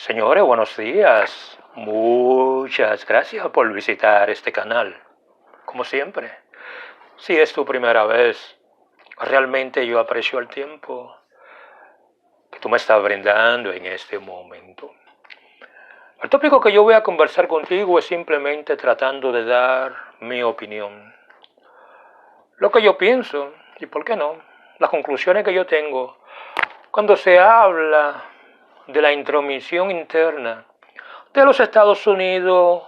Señores, buenos días. Muchas gracias por visitar este canal. Como siempre, si es tu primera vez, realmente yo aprecio el tiempo que tú me estás brindando en este momento. El tópico que yo voy a conversar contigo es simplemente tratando de dar mi opinión. Lo que yo pienso, y por qué no, las conclusiones que yo tengo cuando se habla de la intromisión interna de los Estados Unidos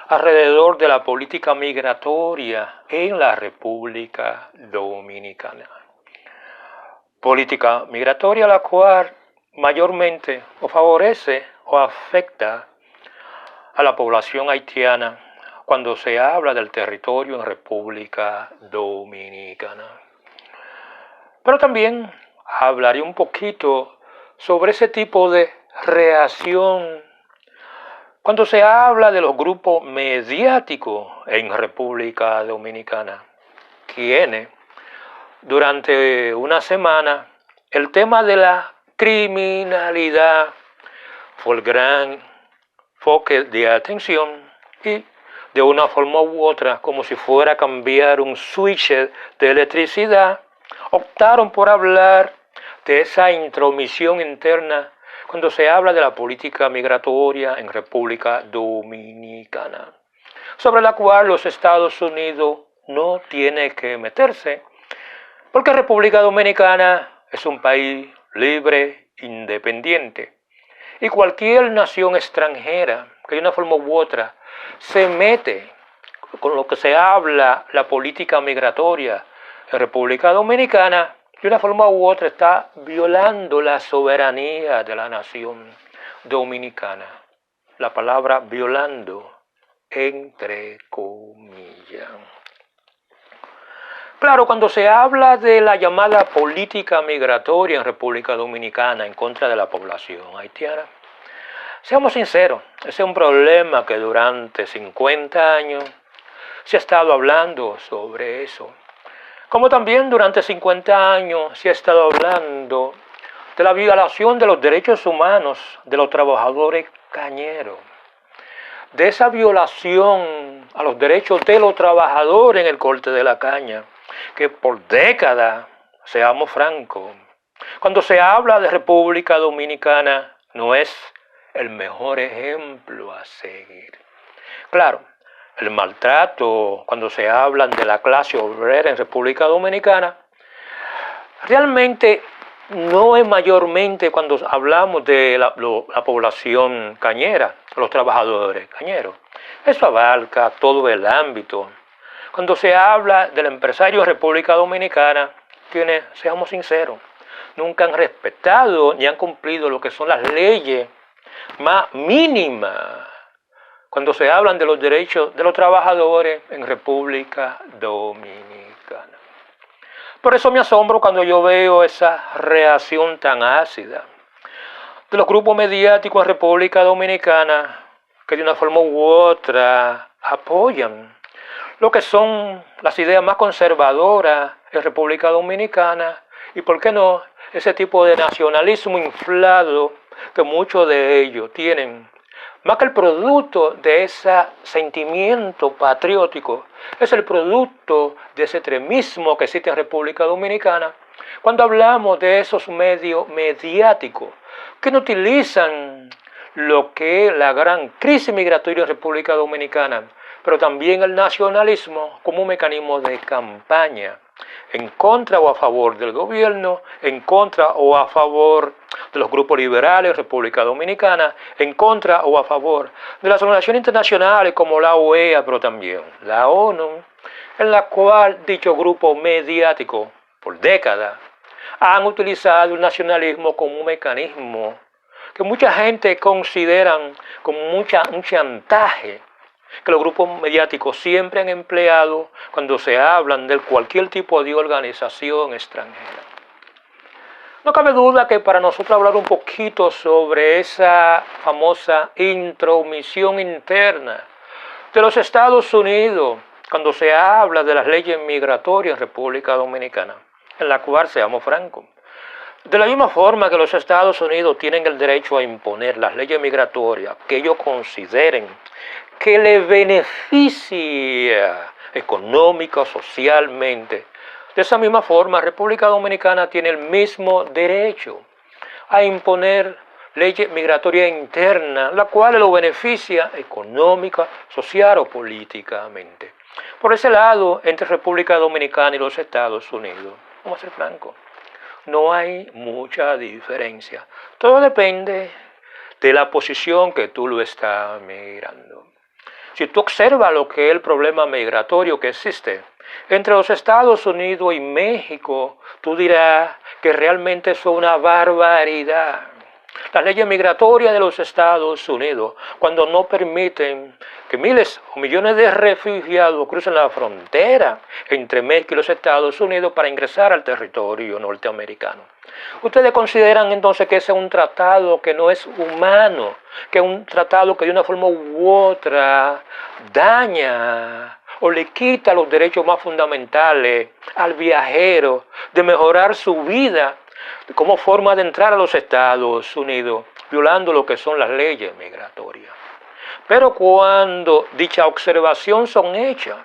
alrededor de la política migratoria en la República Dominicana. Política migratoria la cual mayormente o favorece o afecta a la población haitiana cuando se habla del territorio en República Dominicana. Pero también hablaré un poquito sobre ese tipo de reacción cuando se habla de los grupos mediáticos en República Dominicana, quienes durante una semana el tema de la criminalidad fue el gran foco de atención y de una forma u otra, como si fuera a cambiar un switch de electricidad, optaron por hablar de esa intromisión interna cuando se habla de la política migratoria en República Dominicana, sobre la cual los Estados Unidos no tienen que meterse, porque República Dominicana es un país libre, independiente, y cualquier nación extranjera que de una forma u otra se mete con lo que se habla la política migratoria en República Dominicana, de una forma u otra está violando la soberanía de la nación dominicana. La palabra violando entre comillas. Claro, cuando se habla de la llamada política migratoria en República Dominicana en contra de la población haitiana, seamos sinceros, ese es un problema que durante 50 años se ha estado hablando sobre eso. Como también durante 50 años se ha estado hablando de la violación de los derechos humanos de los trabajadores cañeros, de esa violación a los derechos de los trabajadores en el corte de la caña, que por décadas, seamos francos, cuando se habla de República Dominicana no es el mejor ejemplo a seguir. Claro, el maltrato, cuando se hablan de la clase obrera en República Dominicana, realmente no es mayormente cuando hablamos de la población cañera, los trabajadores cañeros. Eso abarca todo el ámbito. Cuando se habla del empresario en República Dominicana, quienes, seamos sinceros, nunca han respetado ni han cumplido lo que son las leyes más mínimas cuando se hablan de los derechos de los trabajadores en República Dominicana. Por eso me asombro cuando yo veo esa reacción tan ácida de los grupos mediáticos en República Dominicana que de una forma u otra apoyan lo que son las ideas más conservadoras en República Dominicana y, ¿por qué no?, ese tipo de nacionalismo inflado que muchos de ellos tienen. Más que el producto de ese sentimiento patriótico, es el producto de ese extremismo que existe en República Dominicana. Cuando hablamos de esos medios mediáticos que no utilizan lo que es la gran crisis migratoria en República Dominicana, pero también el nacionalismo como un mecanismo de campaña en contra o a favor del gobierno, en contra o a favor de los grupos liberales en República Dominicana, en contra o a favor de las organizaciones internacionales como la OEA, pero también la ONU, en la cual dicho grupo mediático por décadas han utilizado el nacionalismo como un mecanismo que mucha gente consideran como un chantaje que los grupos mediáticos siempre han empleado cuando se hablan de cualquier tipo de organización extranjera. No cabe duda que para nosotros hablar un poquito sobre esa famosa intromisión interna de los Estados Unidos cuando se habla de las leyes migratorias en República Dominicana, en la cual, seamos francos, De la misma forma que los Estados Unidos tienen el derecho a imponer las leyes migratorias que ellos consideren que les beneficia económica o socialmente, de esa misma forma República Dominicana tiene el mismo derecho a imponer leyes migratorias internas, la cual lo beneficia económica, social o políticamente. Por ese lado, entre República Dominicana y los Estados Unidos, vamos a ser francos, no hay mucha diferencia. Todo depende de la posición que tú lo estás mirando. Si tú observas lo que es el problema migratorio que existe entre los Estados Unidos y México, tú dirás que realmente es una barbaridad. Las leyes migratorias de los Estados Unidos, cuando no permiten que miles o millones de refugiados crucen la frontera entre México y los Estados Unidos para ingresar al territorio norteamericano. ¿Ustedes consideran entonces que ese es un tratado que no es humano, que es un tratado que de una forma u otra daña o le quita los derechos más fundamentales al viajero de mejorar su vida como forma de entrar a los Estados Unidos, violando lo que son las leyes migratorias? Pero cuando dicha observación son hechas,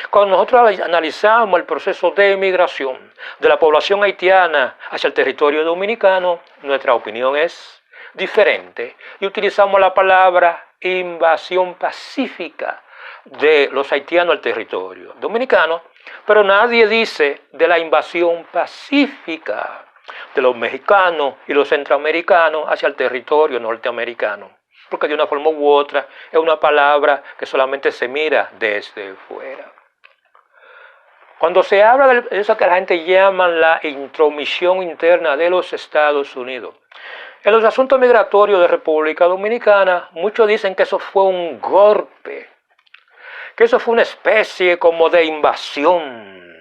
cuando nosotros analizamos el proceso de migración de la población haitiana hacia el territorio dominicano, nuestra opinión es diferente y utilizamos la palabra invasión pacífica de los haitianos al territorio dominicano, pero nadie dice de la invasión pacífica de los mexicanos y los centroamericanos hacia el territorio norteamericano, porque de una forma u otra es una palabra que solamente se mira desde fuera. Cuando se habla de eso que la gente llama la intromisión interna de los Estados Unidos en los asuntos migratorios de República Dominicana, muchos dicen que eso fue un golpe, que eso fue una especie como de invasión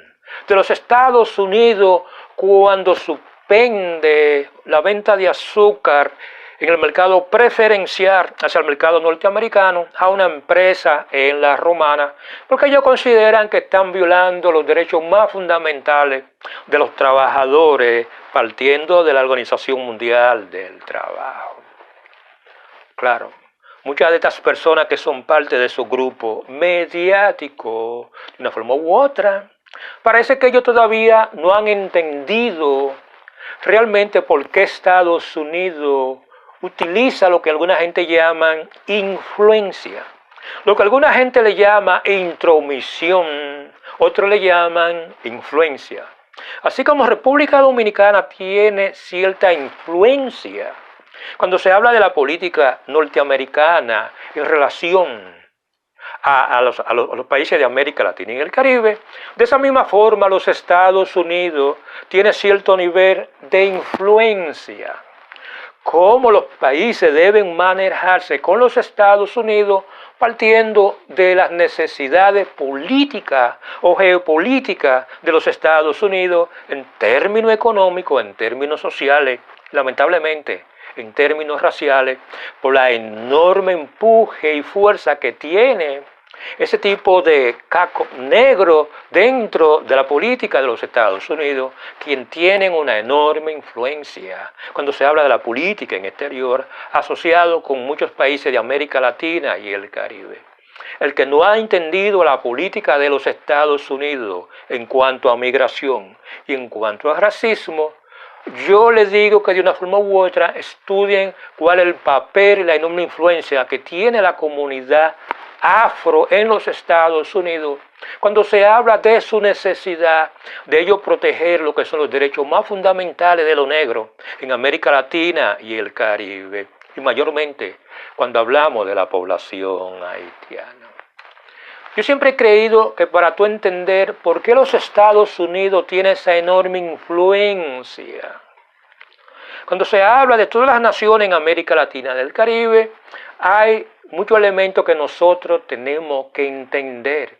de los Estados Unidos cuando suspende la venta de azúcar en el mercado preferencial hacia el mercado norteamericano a una empresa en la Romana, porque ellos consideran que están violando los derechos más fundamentales de los trabajadores, partiendo de la Organización Mundial del Trabajo. Claro, muchas de estas personas que son parte de su grupo mediático, de una forma u otra, parece que ellos todavía no han entendido realmente por qué Estados Unidos utiliza lo que alguna gente llaman influencia, lo que alguna gente le llama intromisión, otros le llaman influencia. Así como República Dominicana tiene cierta influencia cuando se habla de la política norteamericana en relación a los países de América Latina y el Caribe, de esa misma forma los Estados Unidos tienen cierto nivel de influencia. Cómo los países deben manejarse con los Estados Unidos partiendo de las necesidades políticas o geopolíticas de los Estados Unidos en términos económicos, en términos sociales, lamentablemente en términos raciales, por la enorme empuje y fuerza que tiene ese tipo de caco negro dentro de la política de los Estados Unidos, quien tienen una enorme influencia cuando se habla de la política en exterior, asociado con muchos países de América Latina y el Caribe. El que no ha entendido la política de los Estados Unidos en cuanto a migración y en cuanto a racismo, yo les digo que de una forma u otra estudien cuál es el papel y la enorme influencia que tiene la comunidad afro en los Estados Unidos cuando se habla de su necesidad de ellos proteger lo que son los derechos más fundamentales de los negros en América Latina y el Caribe, y mayormente cuando hablamos de la población haitiana. Yo siempre he creído que para tú entender por qué los Estados Unidos tienen esa enorme influencia, cuando se habla de todas las naciones en América Latina y del Caribe, hay muchos elementos que nosotros tenemos que entender,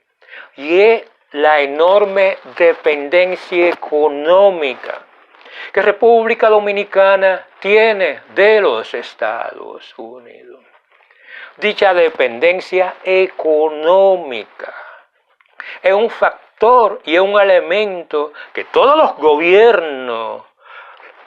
y es la enorme dependencia económica que República Dominicana tiene de los Estados Unidos. Dicha dependencia económica es un factor y es un elemento que todos los gobiernos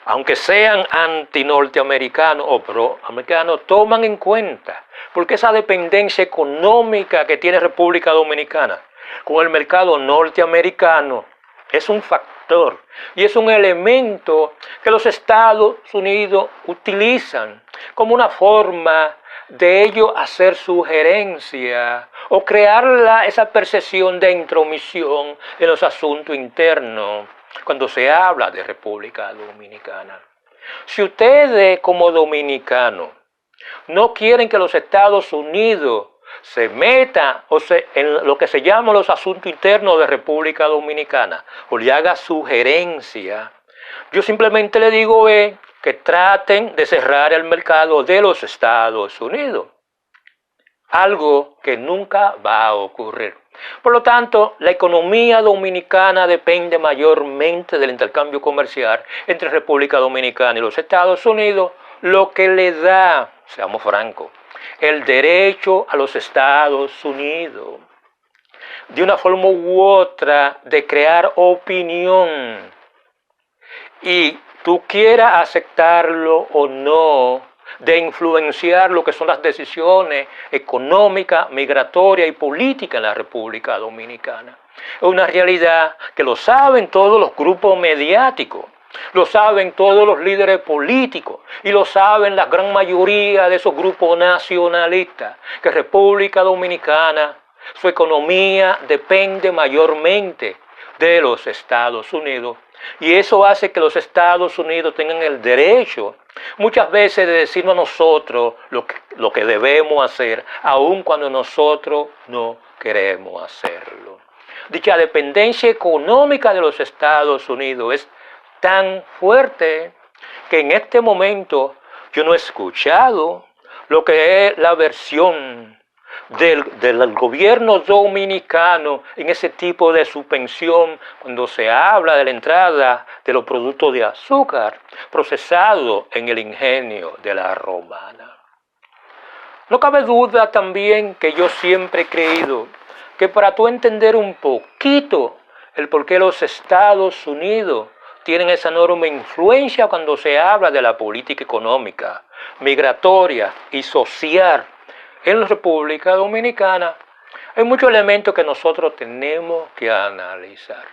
aunque sean anti-norteamericanos o pro-americanos, toman en cuenta, porque esa dependencia económica que tiene República Dominicana con el mercado norteamericano es un factor y es un elemento que los Estados Unidos utilizan como una forma de ellos hacer sugerencia o crear esa percepción de intromisión en los asuntos internos cuando se habla de República Dominicana. Si ustedes como dominicanos no quieren que los Estados Unidos se metan en lo que se llama los asuntos internos de República Dominicana o le haga sugerencia, yo simplemente le digo que traten de cerrar el mercado de los Estados Unidos. Algo que nunca va a ocurrir. Por lo tanto, la economía dominicana depende mayormente del intercambio comercial entre República Dominicana y los Estados Unidos, lo que le da, seamos francos, el derecho a los Estados Unidos, de una forma u otra, de crear opinión. Y tú quieras aceptarlo o no, de influenciar lo que son las decisiones económicas, migratorias y políticas en la República Dominicana. Es una realidad que lo saben todos los grupos mediáticos, lo saben todos los líderes políticos y lo saben la gran mayoría de esos grupos nacionalistas, que República Dominicana, su economía depende mayormente de los Estados Unidos. Y eso hace que los Estados Unidos tengan el derecho muchas veces de decirnos a nosotros lo que debemos hacer, aun cuando nosotros no queremos hacerlo. Dicha dependencia económica de los Estados Unidos es tan fuerte que en este momento yo no he escuchado lo que es la versión del gobierno dominicano en ese tipo de suspensión cuando se habla de la entrada de los productos de azúcar procesados en el ingenio de la Romana. No cabe duda también que yo siempre he creído que para tú entender un poquito el por qué los Estados Unidos tienen esa enorme influencia cuando se habla de la política económica, migratoria y social en la República Dominicana, hay muchos elementos que nosotros tenemos que analizar.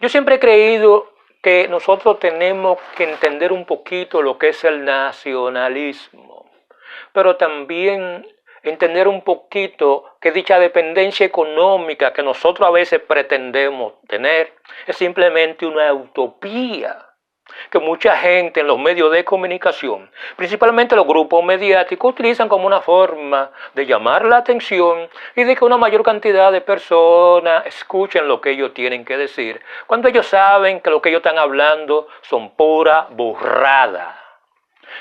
Yo siempre he creído que nosotros tenemos que entender un poquito lo que es el nacionalismo, pero también entender un poquito que dicha dependencia económica que nosotros a veces pretendemos tener es simplemente una utopía que mucha gente en los medios de comunicación, principalmente los grupos mediáticos, utilizan como una forma de llamar la atención y de que una mayor cantidad de personas escuchen lo que ellos tienen que decir, cuando ellos saben que lo que ellos están hablando son pura burrada.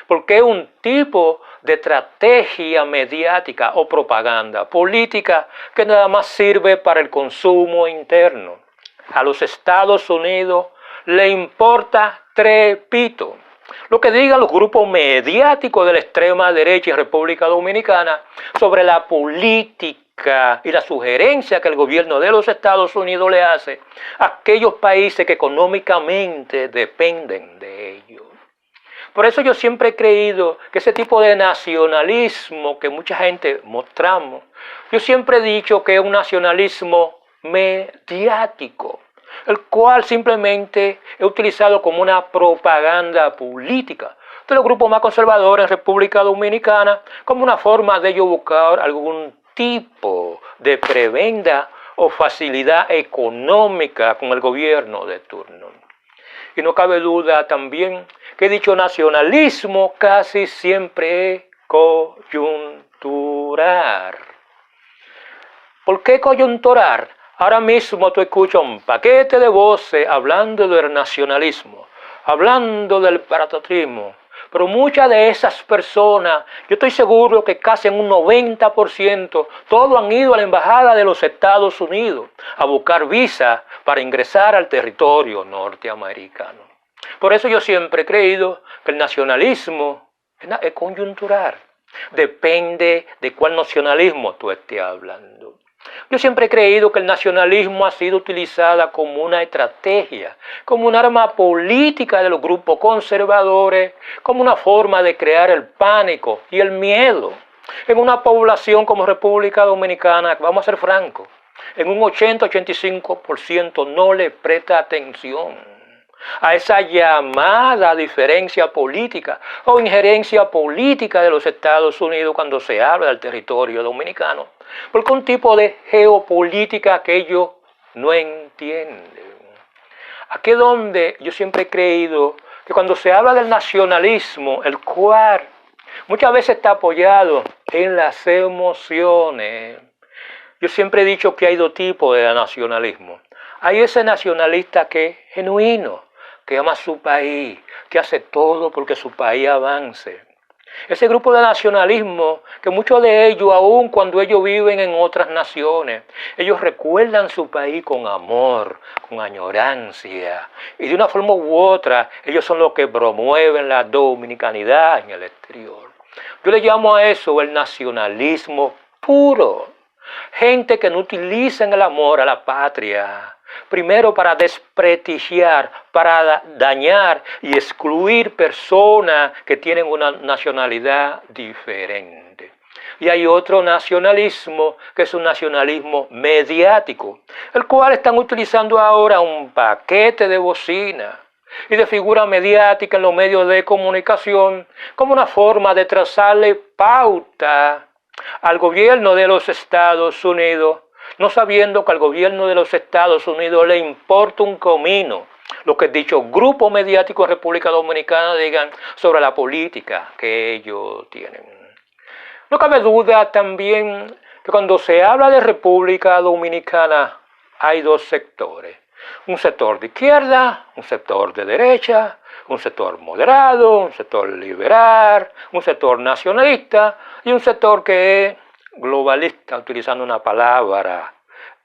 Porque es un tipo de estrategia mediática o propaganda política que nada más sirve para el consumo interno. A los Estados Unidos le importa trepito lo que digan los grupos mediáticos de la extrema derecha en República Dominicana sobre la política y la sugerencia que el gobierno de los Estados Unidos le hace a aquellos países que económicamente dependen de ellos. Por eso yo siempre he creído que ese tipo de nacionalismo que mucha gente mostramos, yo siempre he dicho que es un nacionalismo mediático, el cual simplemente es utilizado como una propaganda política de los grupos más conservadores en República Dominicana, como una forma de ellos buscar algún tipo de prebenda o facilidad económica con el gobierno de turno. Y no cabe duda también que dicho nacionalismo casi siempre es coyuntural. ¿Por qué coyuntural? Ahora mismo tú escuchas un paquete de voces hablando del nacionalismo, hablando del patriotismo, pero muchas de esas personas, yo estoy seguro que casi en un 90%, todos han ido a la embajada de los Estados Unidos a buscar visa para ingresar al territorio norteamericano. Por eso yo siempre he creído que el nacionalismo es coyuntural, depende de cuál nacionalismo tú estés hablando. Yo siempre he creído que el nacionalismo ha sido utilizada como una estrategia, como un arma política de los grupos conservadores, como una forma de crear el pánico y el miedo en una población como República Dominicana, vamos a ser francos, en un 80-85% no le presta atención a esa llamada diferencia política o injerencia política de los Estados Unidos cuando se habla del territorio dominicano, porque un tipo de geopolítica que ellos no entienden. Aquí es donde yo siempre he creído que cuando se habla del nacionalismo, el cual muchas veces está apoyado en las emociones. Yo siempre he dicho que hay dos tipos de nacionalismo. Hay ese nacionalista que es genuino, que ama a su país, que hace todo porque su país avance. Ese grupo de nacionalismo, que muchos de ellos, aun cuando ellos viven en otras naciones, ellos recuerdan su país con amor, con añorancia. Y de una forma u otra, ellos son los que promueven la dominicanidad en el exterior. Yo le llamo a eso el nacionalismo puro. Gente que no utiliza el amor a la patria, primero para desprestigiar, para dañar y excluir personas que tienen una nacionalidad diferente. Y hay otro nacionalismo, que es un nacionalismo mediático, el cual están utilizando ahora un paquete de bocina y de figura mediática en los medios de comunicación como una forma de trazarle pauta al gobierno de los Estados Unidos, no sabiendo que al gobierno de los Estados Unidos le importa un comino lo que dicho grupo mediático de República Dominicana digan sobre la política que ellos tienen. No cabe duda también que cuando se habla de República Dominicana hay dos sectores. Un sector de izquierda, un sector de derecha, un sector moderado, un sector liberal, un sector nacionalista y un sector que es globalista, utilizando una palabra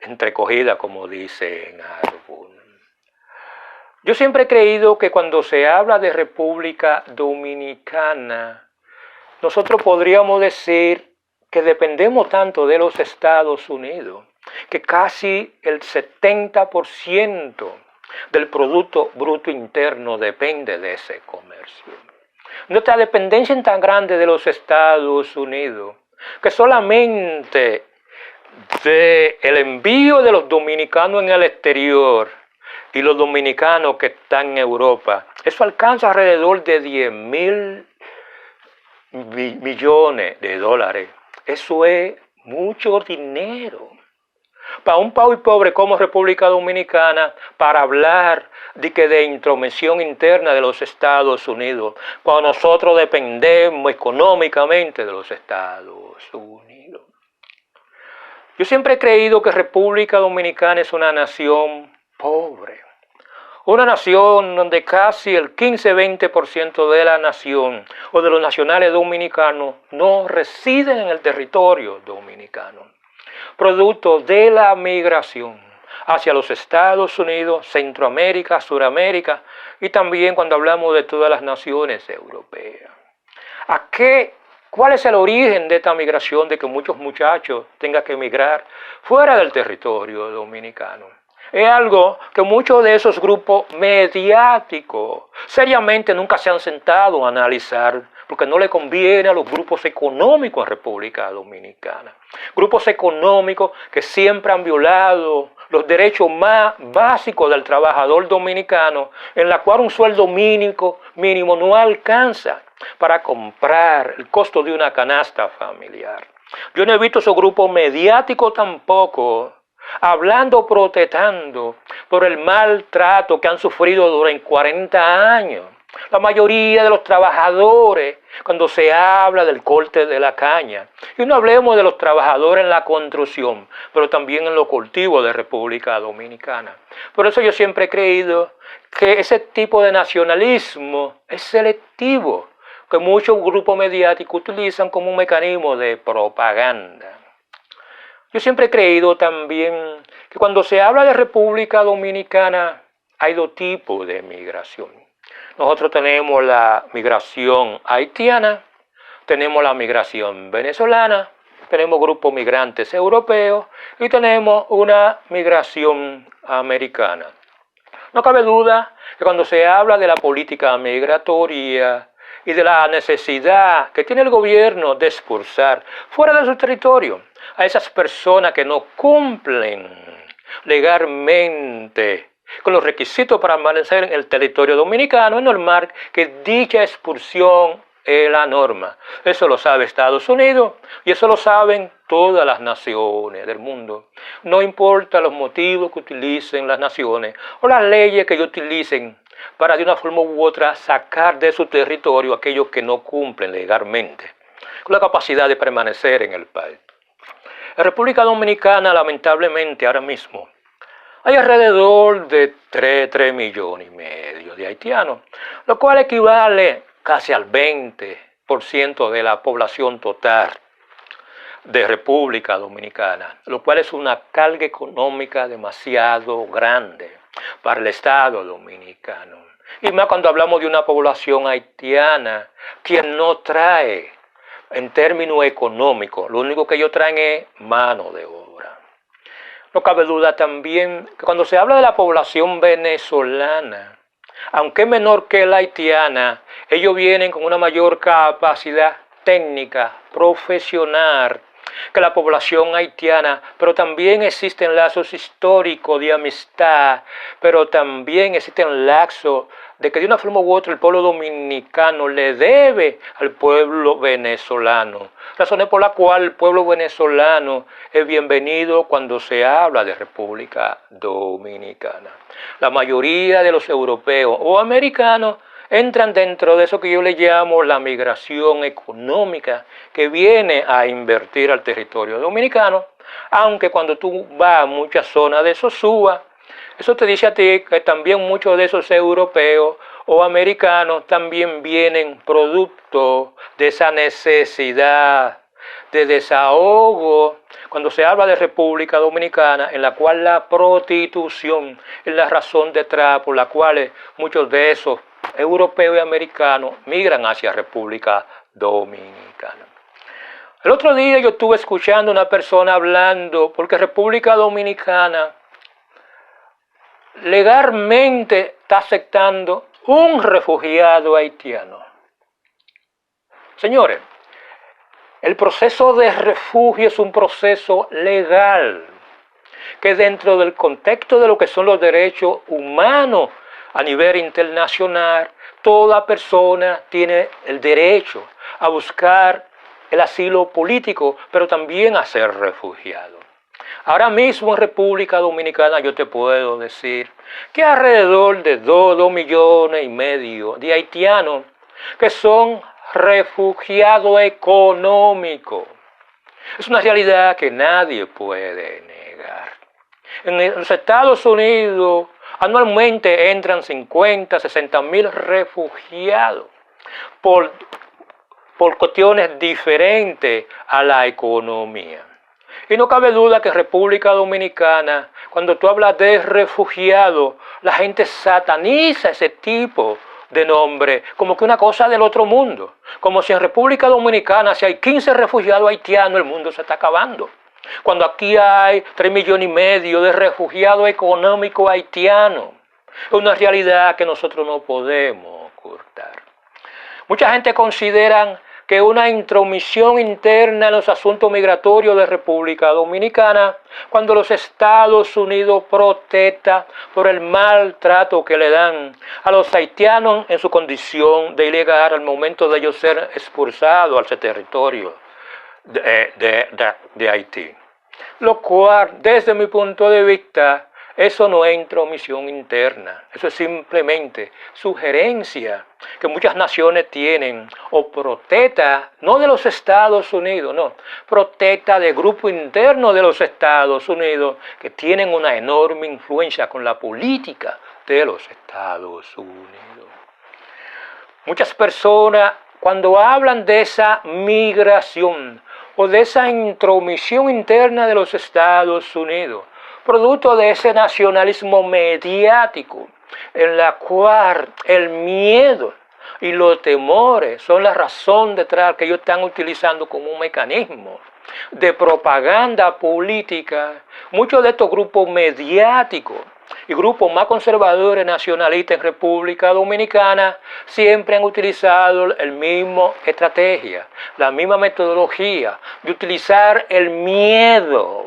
entrecogida como dicen algunos. Yo siempre he creído que cuando se habla de República Dominicana, nosotros podríamos decir que dependemos tanto de los Estados Unidos, que casi el 70% del Producto Bruto Interno depende de ese comercio. Nuestra dependencia es tan grande de los Estados Unidos que solamente del envío de los dominicanos en el exterior y los dominicanos que están en Europa, eso alcanza alrededor de 10.000 millones de dólares. Eso es mucho dinero para un país pobre como República Dominicana, para hablar de intromisión interna de los Estados Unidos, cuando nosotros dependemos económicamente de los Estados Unidos. Yo siempre he creído que República Dominicana es una nación pobre, una nación donde casi el 15-20% de la nación o de los nacionales dominicanos no residen en el territorio dominicano, producto de la migración hacia los Estados Unidos, Centroamérica, Suramérica y también cuando hablamos de todas las naciones europeas. ¿Cuál es el origen de esta migración, de que muchos muchachos tengan que emigrar fuera del territorio dominicano? Es algo que muchos de esos grupos mediáticos seriamente nunca se han sentado a analizar, porque no le conviene a los grupos económicos en República Dominicana. Grupos económicos que siempre han violado los derechos más básicos del trabajador dominicano, en la cual un sueldo mínimo no alcanza para comprar el costo de una canasta familiar. Yo no he visto esos grupos mediáticos tampoco hablando, protestando por el maltrato que han sufrido durante 40 años. La mayoría de los trabajadores, cuando se habla del corte de la caña, y no hablemos de los trabajadores en la construcción, pero también en los cultivos de República Dominicana. Por eso yo siempre he creído que ese tipo de nacionalismo es selectivo, que muchos grupos mediáticos utilizan como un mecanismo de propaganda. Yo siempre he creído también que cuando se habla de República Dominicana hay dos tipos de migración. Nosotros tenemos la migración haitiana, tenemos la migración venezolana, tenemos grupos migrantes europeos y tenemos una migración americana. No cabe duda que cuando se habla de la política migratoria y de la necesidad que tiene el gobierno de expulsar fuera de su territorio a esas personas que no cumplen legalmente con los requisitos para permanecer en el territorio dominicano, es normal que dicha expulsión es la norma. Eso lo sabe Estados Unidos y eso lo saben todas las naciones del mundo. No importa los motivos que utilicen las naciones o las leyes que ellos utilicen para de una forma u otra sacar de su territorio a aquellos que no cumplen legalmente con la capacidad de permanecer en el país. En República Dominicana, lamentablemente, ahora mismo, hay alrededor de 3 millones y medio de haitianos, lo cual equivale casi al 20% de la población total de República Dominicana, lo cual es una carga económica demasiado grande para el Estado dominicano. Y más cuando hablamos de una población haitiana, quien no trae, en términos económicos, lo único que ellos traen es mano de obra. No cabe duda también que cuando se habla de la población venezolana, aunque es menor que la haitiana, ellos vienen con una mayor capacidad técnica, profesional, que la población haitiana, pero también existen lazos históricos de amistad, pero también existen lazos de que de una forma u otra el pueblo dominicano le debe al pueblo venezolano. Razones por las cuales el pueblo venezolano es bienvenido cuando se habla de República Dominicana. La mayoría de los europeos o americanos entran dentro de eso que yo le llamo la migración económica que viene a invertir al territorio dominicano, aunque cuando tú vas a muchas zonas de Sosúa, eso te dice a ti que también muchos de esos europeos o americanos también vienen producto de esa necesidad de desahogo cuando se habla de República Dominicana, en la cual la prostitución es la razón detrás por la cual muchos de esos europeos y americanos migran hacia República Dominicana. El otro día yo estuve escuchando a una persona hablando porque República Dominicana legalmente está aceptando un refugiado haitiano. Señores, el proceso de refugio es un proceso legal que dentro del contexto de lo que son los derechos humanos a nivel internacional, toda persona tiene el derecho a buscar el asilo político, pero también a ser refugiado. Ahora mismo en República Dominicana yo te puedo decir que alrededor de 2 millones y medio de haitianos que son refugiados económicos. Es una realidad que nadie puede negar. En los Estados Unidos anualmente entran 50, 60 mil refugiados por cuestiones diferentes a la economía. Y no cabe duda que en República Dominicana, cuando tú hablas de refugiados, la gente sataniza ese tipo de nombre como que una cosa del otro mundo. Como si en República Dominicana, si hay 15 refugiados haitianos, el mundo se está acabando. Cuando aquí hay 3 millones y medio de refugiados económicos haitianos. Es una realidad que nosotros no podemos ocultar. Mucha gente considera que una intromisión interna en los asuntos migratorios de República Dominicana, cuando los Estados Unidos protestan por el maltrato que le dan a los haitianos en su condición de ilegal al momento de ellos ser expulsados al territorio de Haití. Lo cual, desde mi punto de vista, eso no es intromisión interna, eso es simplemente sugerencia que muchas naciones tienen o protesta, no de los Estados Unidos, no, protesta de grupo interno de los Estados Unidos que tienen una enorme influencia con la política de los Estados Unidos. Muchas personas cuando hablan de esa migración o de esa intromisión interna de los Estados Unidos, producto de ese nacionalismo mediático, en la cual el miedo y los temores son la razón detrás que ellos están utilizando como un mecanismo de propaganda política, muchos de estos grupos mediáticos y grupos más conservadores nacionalistas en República Dominicana siempre han utilizado la misma estrategia, la misma metodología de utilizar el miedo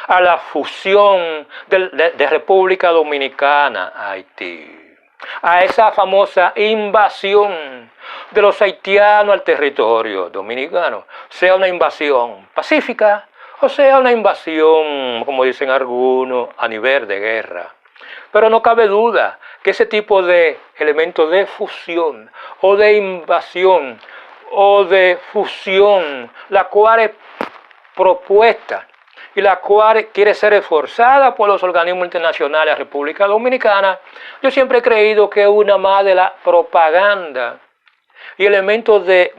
a la fusión de República Dominicana a Haití, a esa famosa invasión de los haitianos al territorio dominicano, sea una invasión pacífica o sea una invasión, como dicen algunos, a nivel de guerra. Pero no cabe duda que ese tipo de elementos de fusión o de invasión o de fusión, la cual es propuesta y la cual quiere ser reforzada por los organismos internacionales de la República Dominicana, yo siempre he creído que es una más de la propaganda y elementos de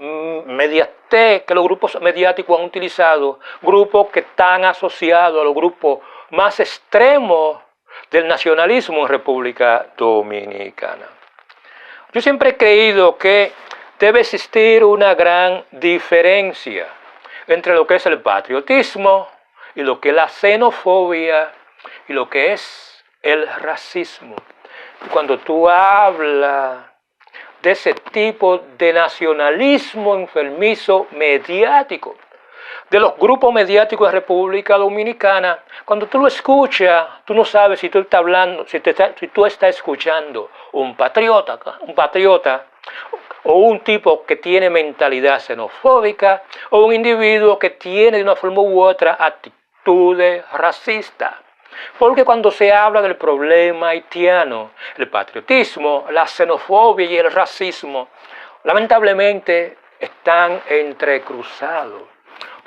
mediatez que los grupos mediáticos han utilizado, grupos que están asociados a los grupos más extremos del nacionalismo en República Dominicana. Yo siempre he creído que debe existir una gran diferencia entre lo que es el patriotismo y lo que es la xenofobia y lo que es el racismo. Cuando tú hablas de ese tipo de nacionalismo enfermizo mediático, de los grupos mediáticos de República Dominicana, cuando tú lo escuchas, tú no sabes si tú estás hablando, si tú estás escuchando un patriota o un tipo que tiene mentalidad xenofóbica o un individuo que tiene de una forma u otra actitudes racistas. Porque cuando se habla del problema haitiano, el patriotismo, la xenofobia y el racismo, lamentablemente están entrecruzados,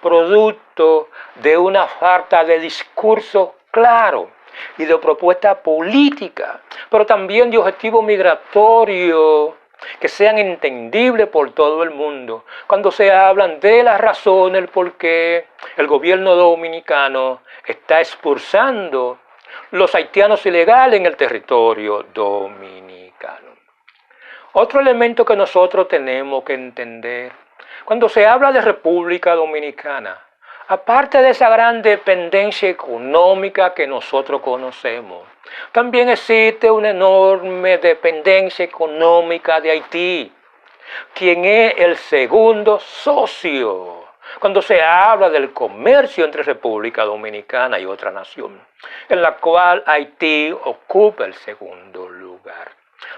producto de una falta de discurso claro y de propuesta política, pero también de objetivos migratorios que sean entendibles por todo el mundo. Cuando se hablan de las razones por qué el gobierno dominicano está expulsando los haitianos ilegales en el territorio dominicano. Otro elemento que nosotros tenemos que entender, cuando se habla de República Dominicana, aparte de esa gran dependencia económica que nosotros conocemos, también existe una enorme dependencia económica de Haití, quien es el segundo socio cuando se habla del comercio entre República Dominicana y otra nación, en la cual Haití ocupa el segundo lugar.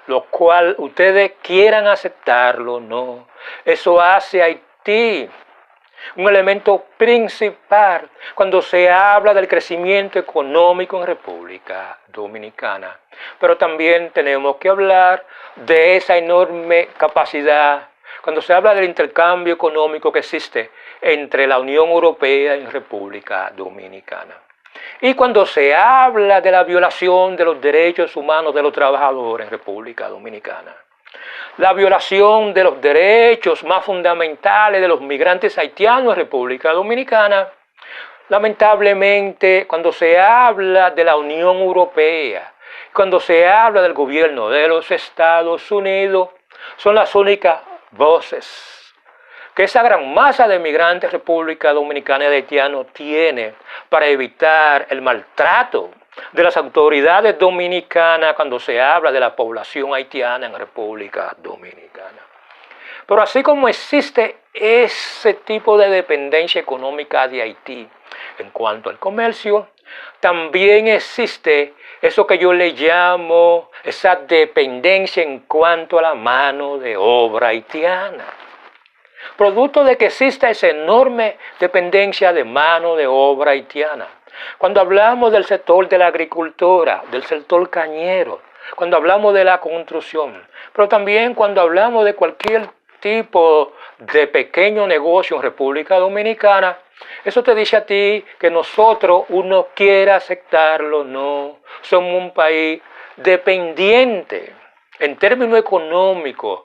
Lo cual ustedes quieran aceptarlo o no, eso hace a Haití un elemento principal cuando se habla del crecimiento económico en República Dominicana. Pero también tenemos que hablar de esa enorme capacidad cuando se habla del intercambio económico que existe entre la Unión Europea y República Dominicana. Y cuando se habla de la violación de los derechos humanos de los trabajadores en República Dominicana, la violación de los derechos más fundamentales de los migrantes haitianos en República Dominicana, lamentablemente cuando se habla de la Unión Europea, cuando se habla del gobierno de los Estados Unidos, son las únicas voces que esa gran masa de migrantes República Dominicana y de haitianos tiene para evitar el maltrato de las autoridades dominicanas cuando se habla de la población haitiana en República Dominicana. Pero así como existe ese tipo de dependencia económica de Haití en cuanto al comercio, también existe eso que yo le llamo esa dependencia en cuanto a la mano de obra haitiana. Producto de que exista esa enorme dependencia de mano de obra haitiana. Cuando hablamos del sector de la agricultura, del sector cañero, cuando hablamos de la construcción, pero también cuando hablamos de cualquier tipo de pequeño negocio en República Dominicana, eso te dice a ti que nosotros, uno quiera aceptarlo o no, somos un país dependiente en términos económicos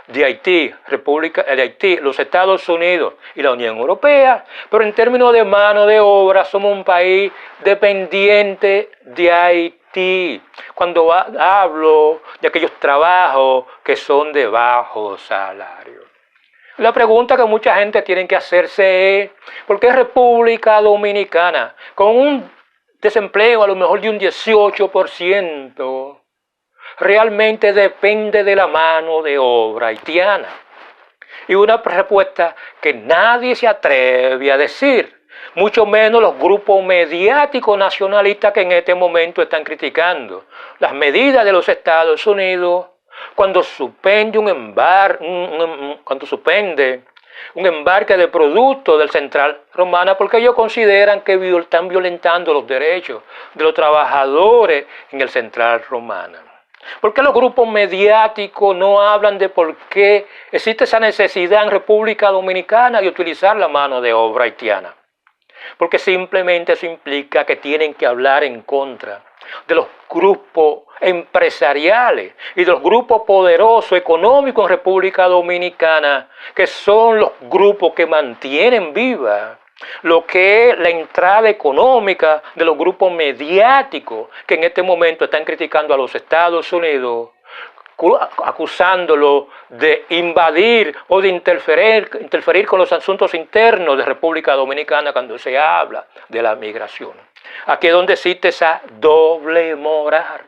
de Haití, los Estados Unidos y la Unión Europea, pero en términos de mano de obra somos un país dependiente de Haití. Cuando hablo de aquellos trabajos que son de bajo salario. La pregunta que mucha gente tiene que hacerse es, ¿por qué República Dominicana, con un desempleo a lo mejor de un 18%, realmente depende de la mano de obra haitiana? Y una respuesta que nadie se atreve a decir, mucho menos los grupos mediáticos nacionalistas que en este momento están criticando las medidas de los Estados Unidos cuando suspende un embarque de productos del Central Romana, porque ellos consideran que están violentando los derechos de los trabajadores en el Central Romana. ¿Por qué los grupos mediáticos no hablan de por qué existe esa necesidad en República Dominicana de utilizar la mano de obra haitiana? Porque simplemente eso implica que tienen que hablar en contra de los grupos empresariales y de los grupos poderosos económicos en República Dominicana, que son los grupos que mantienen viva lo que es la entrada económica de los grupos mediáticos que en este momento están criticando a los Estados Unidos, acusándolo de invadir o de interferir con los asuntos internos de República Dominicana cuando se habla de la migración. Aquí es donde existe esa doble moral,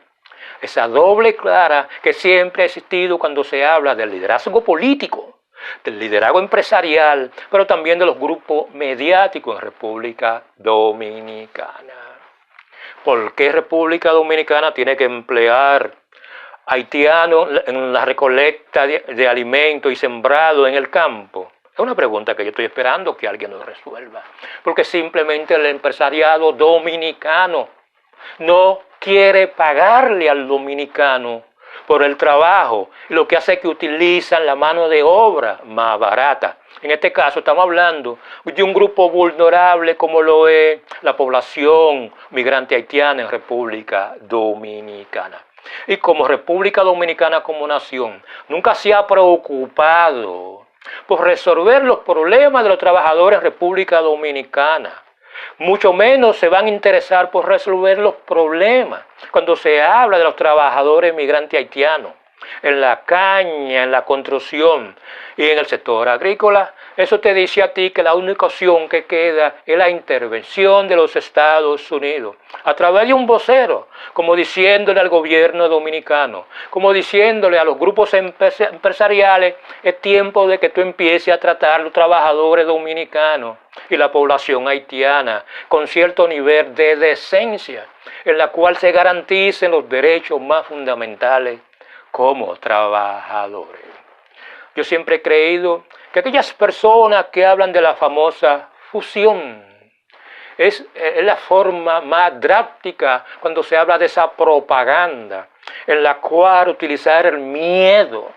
esa doble clara que siempre ha existido cuando se habla del liderazgo político, del liderazgo empresarial, pero también de los grupos mediáticos en República Dominicana. ¿Por qué República Dominicana tiene que emplear haitianos en la recolecta de alimentos y sembrado en el campo? Es una pregunta que yo estoy esperando que alguien nos resuelva. Porque simplemente el empresariado dominicano no quiere pagarle al dominicano por el trabajo, y lo que hace es que utilizan la mano de obra más barata. En este caso estamos hablando de un grupo vulnerable como lo es la población migrante haitiana en República Dominicana. Y como República Dominicana como nación nunca se ha preocupado por resolver los problemas de los trabajadores en República Dominicana, mucho menos se van a interesar por resolver los problemas cuando se habla de los trabajadores migrantes haitianos en la caña, en la construcción y en el sector agrícola. Eso te dice a ti que la única opción que queda es la intervención de los Estados Unidos a través de un vocero, como diciéndole al gobierno dominicano, como diciéndole a los grupos empresariales, es tiempo de que tú empieces a tratar a los trabajadores dominicanos y la población haitiana con cierto nivel de decencia, en la cual se garanticen los derechos más fundamentales como trabajadores. Yo siempre he creído que aquellas personas que hablan de la famosa fusión es la forma más drástica cuando se habla de esa propaganda en la cual utilizar el miedo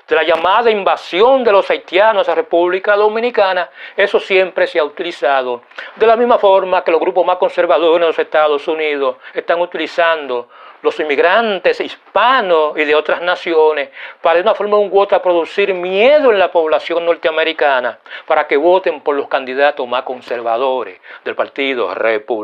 de la llamada invasión de los haitianos a República Dominicana. Eso siempre se ha utilizado de la misma forma que los grupos más conservadores de los Estados Unidos están utilizando los inmigrantes hispanos y de otras naciones para de una forma u otra producir miedo en la población norteamericana para que voten por los candidatos más conservadores del Partido Republicano.